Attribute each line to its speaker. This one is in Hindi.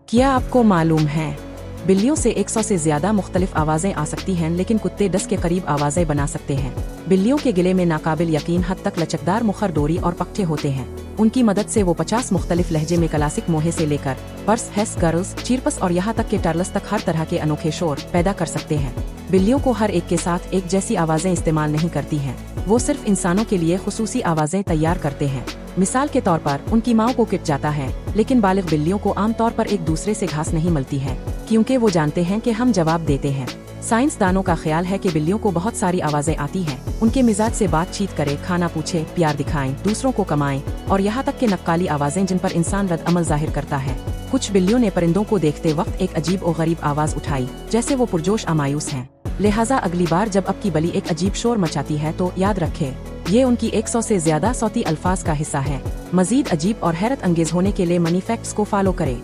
Speaker 1: क्या आपको मालूम है बिल्लियों से 100 से ज्यादा मुख्तलिफ आवाजें आ सकती हैं, लेकिन कुत्ते 10 के करीब आवाजें बना सकते हैं। बिल्लियों के गिले में नाकाबिल यकीन हद तक लचकदार मुखर, डोरी और पट्टे होते हैं। उनकी मदद से वो 50 मुख्तलिफ लहजे में क्लासिक मोहे से लेकर पर्स, हेस, गर्ल्स, चीरपस और यहाँ तक के टर्लस तक हर तरह के अनोखे शोर पैदा कर सकते हैं। बिल्लियों को हर एक के साथ एक जैसी आवाजें इस्तेमाल नहीं करती हैं। वो सिर्फ इंसानों के लिए खुसूसी आवाजें तैयार करते हैं। मिसाल के तौर पर उनकी माँ को किट जाता है, लेकिन बालिग बिल्लियों को आमतौर पर एक दूसरे से घास नहीं मिलती है, क्योंकि वो जानते हैं कि हम जवाब देते हैं। साइंसदानों का ख्याल है कि बिल्लियों को बहुत सारी आवाजें आती हैं। उनके मिजाज से बातचीत करे, खाना पूछे, प्यार दिखाएं, दूसरों को कमाएं और यहाँ तक के नक्काली आवाजें जिन पर इंसान रद्द अमल जाहिर करता है। कुछ बिल्लियों ने परिंदों को देखते वक्त एक अजीब और गरीब आवाज उठाई, जैसे वो पुरजोश अमायूस हैं। लिहाजा अगली बार जब आपकी बली एक अजीब शोर मचाती है तो याद रखें, ये उनकी 100 से ज्यादा सौती अल्फाज का हिस्सा है। मजीद अजीब और हैरत अंगेज होने के लिए मनी फैक्ट्स को फॉलो करें।